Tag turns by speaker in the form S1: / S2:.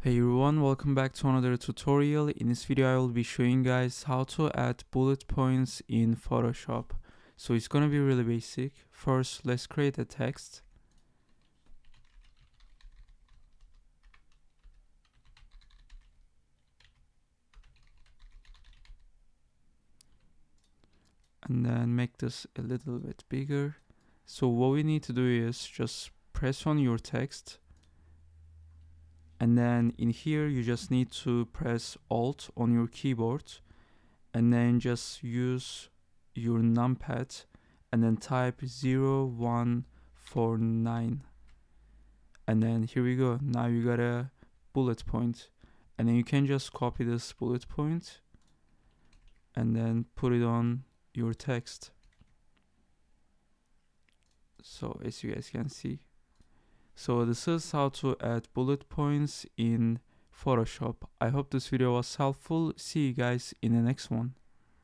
S1: Hey everyone, welcome back to another tutorial. In this video I will be showing guys how to add bullet points in Photoshop. So it's gonna be really basic. First, let's create a text. And then make this a little bit bigger. So what we need to do is just press on your text. And then in here you just need to press Alt on your keyboard. And then just use your numpad and then type 0149. And then here we go. Now you got a bullet point. And then you can just copy this bullet point and then put it on your text. So as you guys can see. So this is how to add bullet points in Photoshop. I hope this video was helpful. See you guys in the next one.